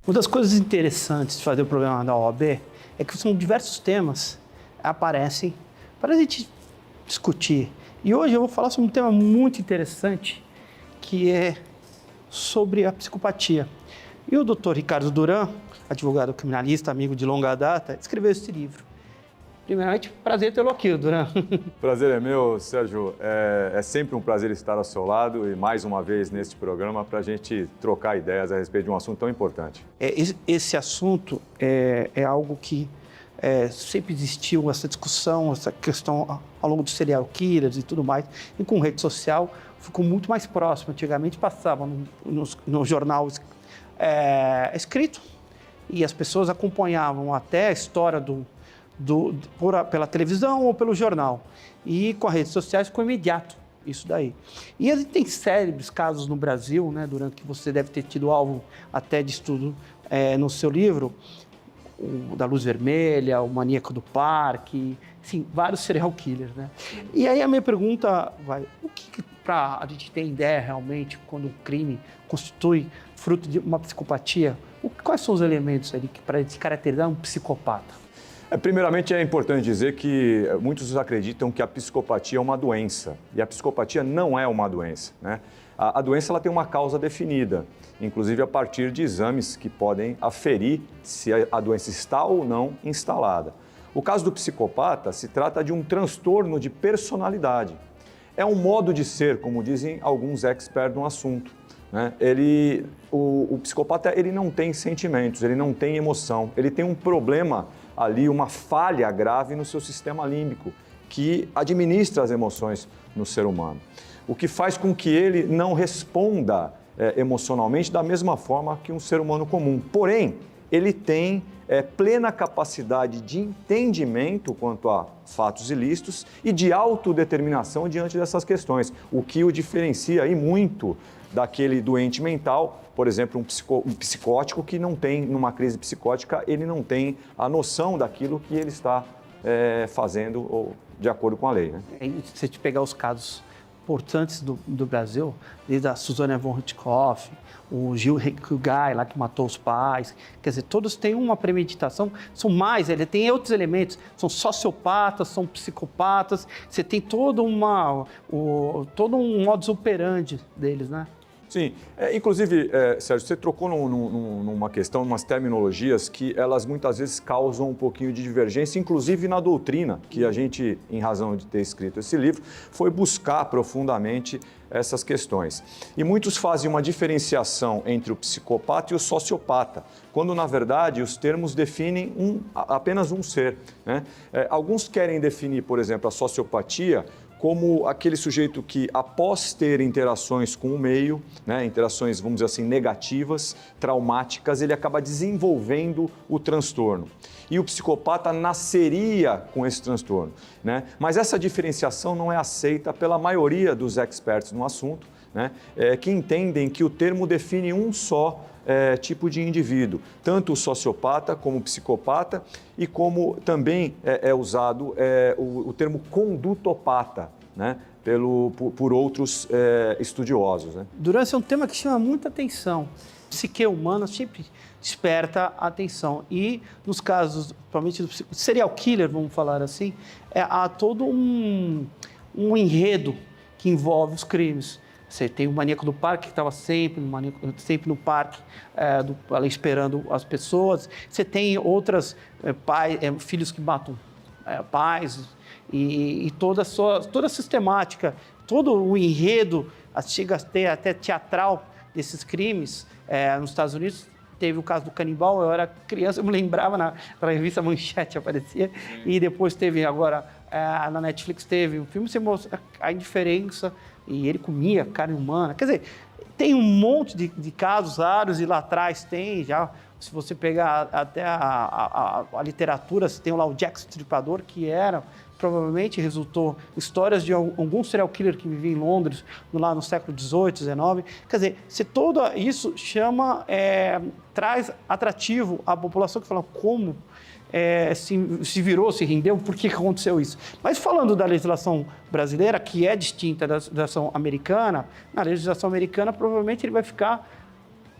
Uma das coisas interessantes de fazer o programa da OAB é que são diversos temas que aparecem para a gente discutir. E hoje eu vou falar sobre um tema muito interessante, que é sobre a psicopatia. E o Dr. Ricardo Duran, advogado criminalista, amigo de longa data, escreveu esse livro. Primeiramente, prazer tê-lo aqui, Duran. Prazer é meu, Sérgio. É sempre um prazer estar ao seu lado e mais uma vez neste programa para a gente trocar ideias a respeito de um assunto tão importante. Esse assunto é algo que sempre existiu, essa discussão, essa questão ao longo dos serial killers e tudo mais, e com rede social ficou muito mais próximo. Antigamente passava no jornal escrito e as pessoas acompanhavam até a história pela televisão ou pelo jornal. E com as redes sociais ficou imediato isso daí. E a gente tem célebres casos no Brasil, né, durante que você deve ter tido alvo até de estudo no seu livro, o da Luz Vermelha, o Maníaco do Parque, sim, vários serial killers, né? E aí a minha pergunta vai, para a gente ter ideia realmente quando um crime constitui fruto de uma psicopatia, quais são os elementos ali para caracterizar um psicopata? Primeiramente, é importante dizer que muitos acreditam que a psicopatia é uma doença, e a psicopatia não é uma doença, né? A doença ela tem uma causa definida, inclusive a partir de exames que podem aferir se a doença está ou não instalada. O caso do psicopata se trata de um transtorno de personalidade. É um modo de ser, como dizem alguns experts no assunto, né? O psicopata ele não tem sentimentos, ele não tem emoção, ele tem um problema ali, uma falha grave no seu sistema límbico, que administra as emoções no ser humano. O que faz com que ele não responda emocionalmente da mesma forma que um ser humano comum. Porém, ele tem plena capacidade de entendimento quanto a fatos ilícitos e de autodeterminação diante dessas questões, o que o diferencia e muito daquele doente mental, por exemplo, um psicótico que não tem, numa crise psicótica, ele não tem a noção daquilo que ele está fazendo ou de acordo com a lei, né? Se a gente pegar os casos importantes do Brasil, desde a Suzana von Richthofen, o Gil Guy lá que matou os pais, quer dizer, todos têm uma premeditação, são mais, ele tem outros elementos, são sociopatas, são psicopatas, você tem todo um modus operandi deles, né? Sim, inclusive, Sérgio, você trocou numa questão, umas terminologias que elas muitas vezes causam um pouquinho de divergência, inclusive na doutrina, que a gente, em razão de ter escrito esse livro, foi buscar profundamente essas questões. E muitos fazem uma diferenciação entre o psicopata e o sociopata, quando, na verdade, os termos definem apenas um ser, né? Alguns querem definir, por exemplo, a sociopatia como aquele sujeito que, após ter interações com o meio, né, interações, vamos dizer assim, negativas, traumáticas, ele acaba desenvolvendo o transtorno. E o psicopata nasceria com esse transtorno, né? Mas essa diferenciação não é aceita pela maioria dos experts no assunto, né, que entendem que o termo define um só tipo de indivíduo, tanto o sociopata como o psicopata, e como também é usado o termo condutopata, né, por outros estudiosos, né? Duran, é um tema que chama muita atenção. Psique humana sempre desperta a atenção. E nos casos, provavelmente do serial killer, vamos falar assim, há todo um enredo que envolve os crimes. Você tem o Maníaco do Parque, que estava sempre no parque, ali esperando as pessoas. Você tem outras filhos que matam pais, e toda a sistemática, todo o enredo, chega a ter até teatral desses crimes. Nos Estados Unidos teve o caso do canibal, eu era criança, eu me lembrava na revista Manchete aparecia, e depois teve agora, na Netflix teve um filme, você mostra a indiferença, e ele comia carne humana. Quer dizer, tem um monte de casos raros, e lá atrás tem já, se você pegar até a literatura, você tem lá o Jack Stripador, que provavelmente resultou histórias de algum serial killer que vivia em Londres, lá no século XVIII, XIX. Quer dizer, tudo isso traz atrativo à população, que fala como se virou, se rendeu, por que aconteceu isso. Mas falando da legislação brasileira, que é distinta da legislação americana, na legislação americana provavelmente ele vai ficar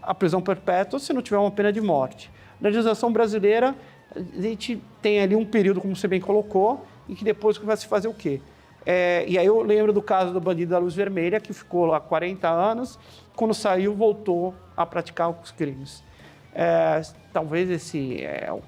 a prisão perpétua se não tiver uma pena de morte. Na legislação brasileira, a gente tem ali um período, como você bem colocou, e que depois vai se fazer o quê? E aí eu lembro do caso do bandido da luz vermelha, que ficou lá 40 anos, quando saiu, voltou a praticar os crimes. Talvez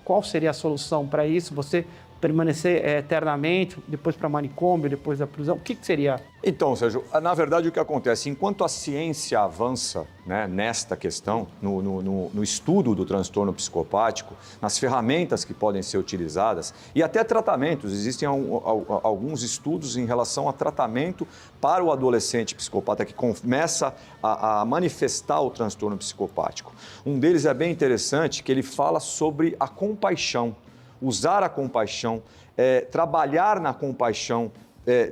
qual seria a solução para isso? Você permanecer eternamente, depois para manicômio, depois da prisão? O que seria? Então, Sérgio, na verdade o que acontece, enquanto a ciência avança, né, nesta questão, no estudo do transtorno psicopático, nas ferramentas que podem ser utilizadas e até tratamentos, existem alguns estudos em relação a tratamento para o adolescente psicopata que começa a manifestar o transtorno psicopático. Um deles é bem interessante, que ele fala sobre a compaixão. Usar a compaixão, trabalhar na compaixão,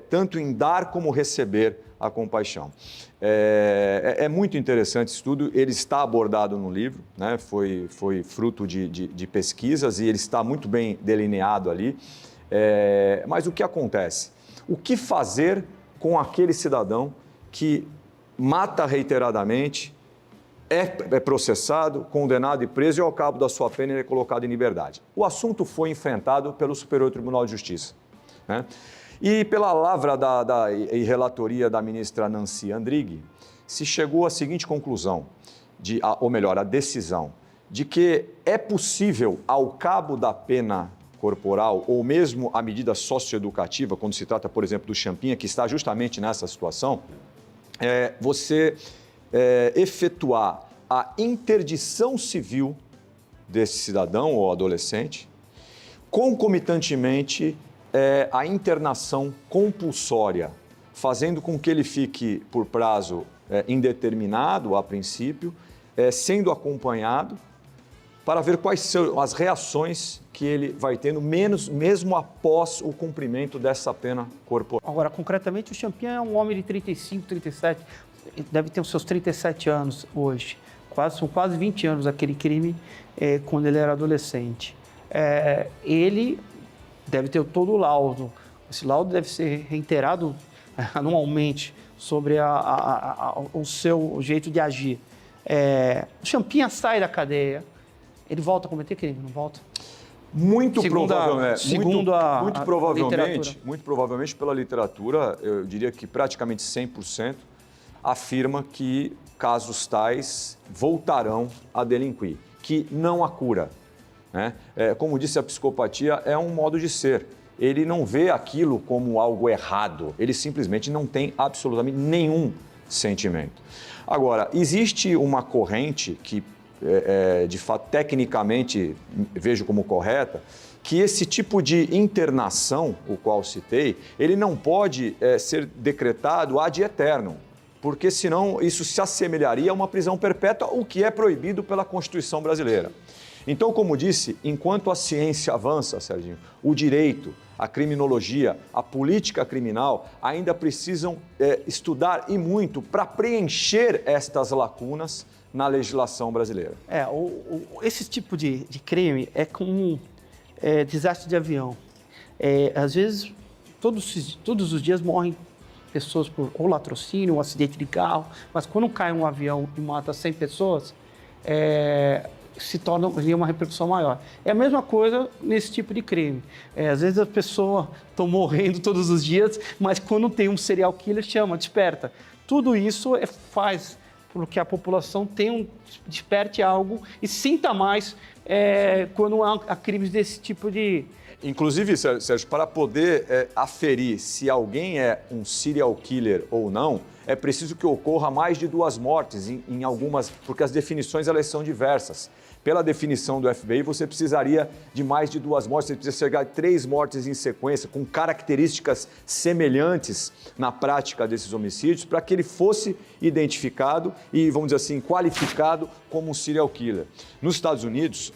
tanto em dar como receber a compaixão. É muito interessante esse estudo, ele está abordado no livro, né? Foi fruto de pesquisas e ele está muito bem delineado ali. Mas o que acontece? O que fazer com aquele cidadão que mata reiteradamente, é processado, condenado e preso e ao cabo da sua pena ele é colocado em liberdade. O assunto foi enfrentado pelo Superior Tribunal de Justiça, né? E pela lavra e relatoria da ministra Nancy Andrighi, se chegou à seguinte conclusão, ou melhor, a decisão, de que é possível, ao cabo da pena corporal ou mesmo a medida socioeducativa, quando se trata, por exemplo, do Champinha, que está justamente nessa situação, você efetuar a interdição civil desse cidadão ou adolescente, concomitantemente a internação compulsória, fazendo com que ele fique por prazo indeterminado, a princípio, sendo acompanhado, para ver quais são as reações que ele vai tendo, mesmo após o cumprimento dessa pena corporal. Agora, concretamente, o Champinha é um homem de 35, 37, deve ter os seus 37 anos hoje. São quase 20 anos aquele crime quando ele era adolescente. Ele deve ter todo o laudo. Esse laudo deve ser reiterado anualmente sobre o seu jeito de agir. O Champinha sai da cadeia, ele volta a cometer crime, não volta? Muito provavelmente pela literatura, eu diria que praticamente 100% afirma que casos tais voltarão a delinquir, que não há cura, né? Como disse, a psicopatia é um modo de ser. Ele não vê aquilo como algo errado, ele simplesmente não tem absolutamente nenhum sentimento. Agora, existe uma corrente que, de fato, tecnicamente vejo como correta, que esse tipo de internação, o qual citei, ele não pode ser decretado ad eterno, porque senão isso se assemelharia a uma prisão perpétua, o que é proibido pela Constituição brasileira. Então, como disse, enquanto a ciência avança, Serginho, o direito, a criminologia, a política criminal ainda precisam estudar e muito para preencher estas lacunas na legislação brasileira. Esse tipo de crime é como desastre de avião. Às vezes, todos os dias morrem pessoas por ou latrocínio, ou acidente de carro, mas quando cai um avião e mata 100 pessoas, se torna uma repercussão maior. É a mesma coisa nesse tipo de crime. Às vezes as pessoas estão morrendo todos os dias, mas quando tem um serial killer, desperta. Tudo isso faz com que a população desperte algo e sinta mais quando há crimes desse tipo de... Inclusive, Sérgio, para poder aferir se alguém é um serial killer ou não, é preciso que ocorra mais de 2 mortes em algumas, porque as definições elas são diversas. Pela definição do FBI, você precisaria de mais de 2 mortes, você precisa chegar a 3 mortes em sequência, com características semelhantes na prática desses homicídios, para que ele fosse identificado e, vamos dizer assim, qualificado como um serial killer. Nos Estados Unidos,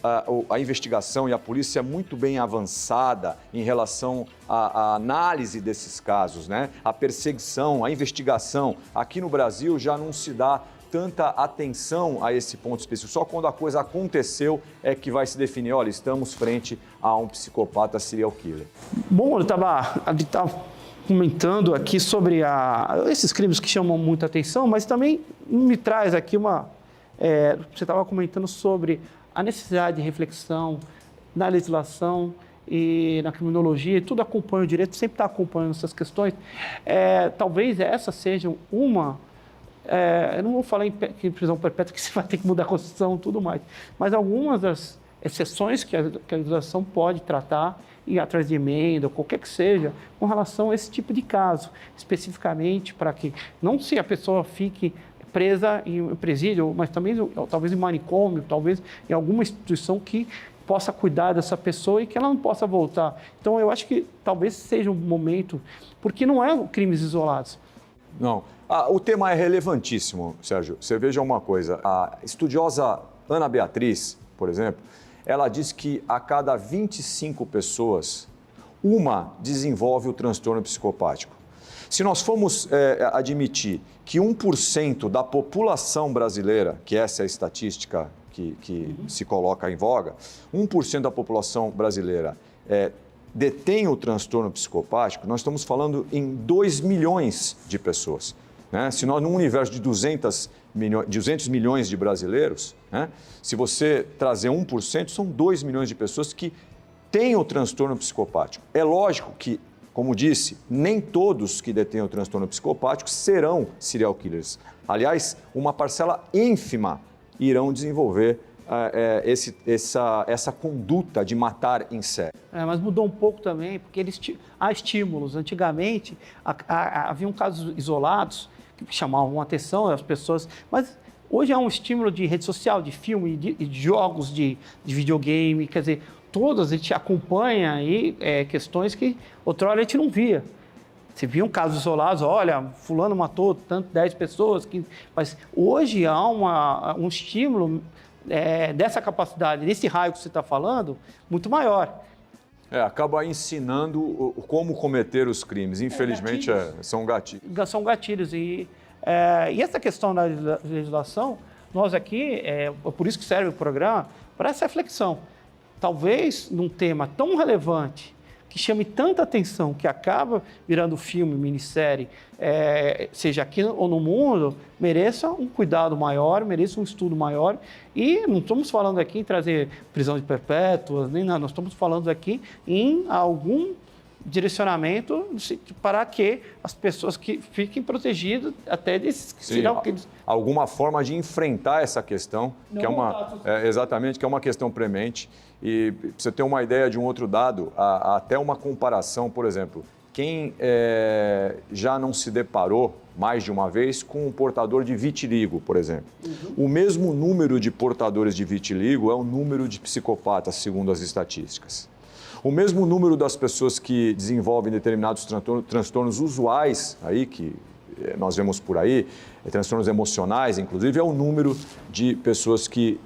a investigação e a polícia é muito bem avançada em relação à análise desses casos, né? A perseguição, a investigação. Aqui no Brasil já não se dá tanta atenção a esse ponto específico. Só quando a coisa aconteceu é que vai se definir, olha, estamos frente a um psicopata serial killer. Bom, eu estava comentando aqui sobre esses crimes que chamam muita atenção, mas também me traz aqui Você estava comentando sobre a necessidade de reflexão na legislação e na criminologia, tudo acompanha o direito, sempre está acompanhando essas questões. Talvez essa seja uma... eu não vou falar em prisão perpétua, que você vai ter que mudar a Constituição e tudo mais, mas algumas das exceções que a legislação pode tratar e ir atrás de emenda, ou qualquer que seja, com relação a esse tipo de caso, especificamente para que não se a pessoa fique presa em presídio, mas também talvez em manicômio, talvez em alguma instituição que possa cuidar dessa pessoa e que ela não possa voltar. Então, eu acho que talvez seja um momento, porque não é crimes isolados. Não. O tema é relevantíssimo, Sérgio. Você veja uma coisa, a estudiosa Ana Beatriz, por exemplo, ela diz que a cada 25 pessoas, uma desenvolve o transtorno psicopático. Se nós formos admitir que 1% da população brasileira, que essa é a estatística que se coloca em voga, 1% da população brasileira detém o transtorno psicopático, nós estamos falando em 2 milhões de pessoas. Né? Se nós, num universo de 200 milhões de brasileiros, né? Se você trazer 1%, são 2 milhões de pessoas que têm o transtorno psicopático. É lógico que, como disse, nem todos que detêm o transtorno psicopático serão serial killers. Aliás, uma parcela ínfima irão desenvolver essa conduta de matar em série. Mas mudou um pouco também, porque há estímulos. Antigamente, haviam casos isolados que chamavam a atenção das pessoas, mas hoje há um estímulo de rede social, de filme, de jogos, de videogame, quer dizer, todas a gente acompanha aí questões que outrora a gente não via. Você via casos isolados, olha, fulano matou tanto 10 pessoas, mas hoje há um estímulo dessa capacidade, desse raio que você está falando, muito maior. Acaba ensinando como cometer os crimes. Infelizmente, são gatilhos. São gatilhos. E essa questão da legislação, nós aqui, por isso que serve o programa, para essa reflexão. Talvez num tema tão relevante, que chame tanta atenção, que acaba virando filme, minissérie, seja aqui ou no mundo, mereça um cuidado maior, mereça um estudo maior. E não estamos falando aqui em trazer prisão de perpétuas, nem nada, nós estamos falando aqui em algum direcionamento para que as pessoas que fiquem protegidas até desses que serão aqueles... Alguma forma de enfrentar essa questão, que é uma questão premente. E para você ter uma ideia de um outro dado, até uma comparação, por exemplo, quem já não se deparou mais de uma vez com um portador de vitiligo, por exemplo. O mesmo número de portadores de vitiligo é o número de psicopatas, segundo as estatísticas. O mesmo número das pessoas que desenvolvem determinados transtornos usuais, aí, que nós vemos por aí, transtornos emocionais, inclusive, é o número de pessoas que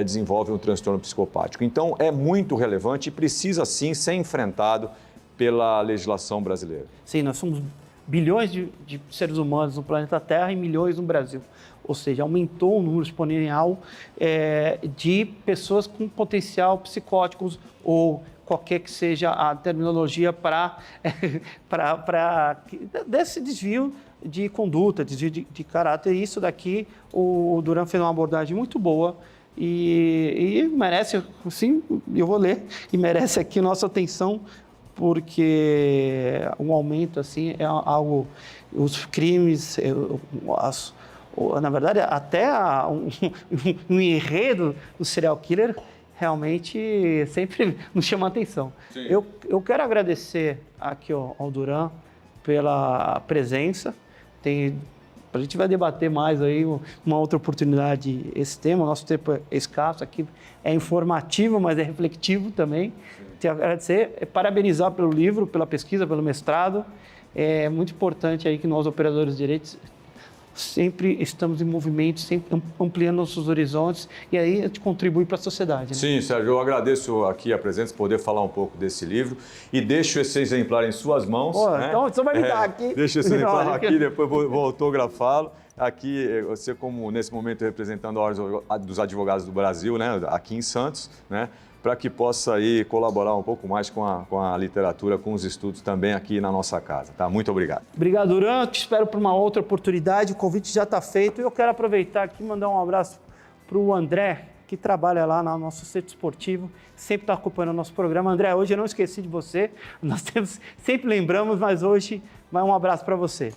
desenvolvem o transtorno psicopático. Então, é muito relevante e precisa, sim, ser enfrentado pela legislação brasileira. Sim, nós somos bilhões de seres humanos no planeta Terra e milhões no Brasil. Ou seja, aumentou o número exponencial de pessoas com potencial psicóticos ou qualquer que seja a terminologia desse desvio de conduta, desvio de caráter. E isso daqui, o Duran fez uma abordagem muito boa e merece, sim, eu vou ler, e merece aqui nossa atenção, porque um aumento assim é algo, os crimes, na verdade, até um enredo do serial killer realmente sempre nos chama a atenção. Eu quero agradecer aqui ao Duran pela presença. A gente vai debater mais aí uma outra oportunidade esse tema. O nosso tempo é escasso aqui, é informativo, mas é refletivo também. Quero agradecer, parabenizar pelo livro, pela pesquisa, pelo mestrado. É muito importante aí que nós, operadores de direitos, sempre estamos em movimento, sempre ampliando nossos horizontes, e aí a gente contribui para a sociedade. Né? Sim, Sérgio, eu agradeço aqui a presença, poder falar um pouco desse livro, e deixo esse exemplar em suas mãos. Né? Então você vai me dar aqui. Deixa esse exemplar aqui, depois vou autografá-lo. Aqui, você como nesse momento representando a Ordem dos Advogados do Brasil, né? Aqui em Santos, né? Para que possa aí colaborar um pouco mais com a literatura, com os estudos também aqui na nossa casa. Tá? Muito obrigado. Obrigado, Duran. Te espero para uma outra oportunidade. O convite já está feito. Eu quero aproveitar aqui e mandar um abraço para o André, que trabalha lá no nosso centro esportivo, sempre está acompanhando o nosso programa. André, hoje eu não esqueci de você, nós sempre lembramos, mas hoje vai um abraço para você.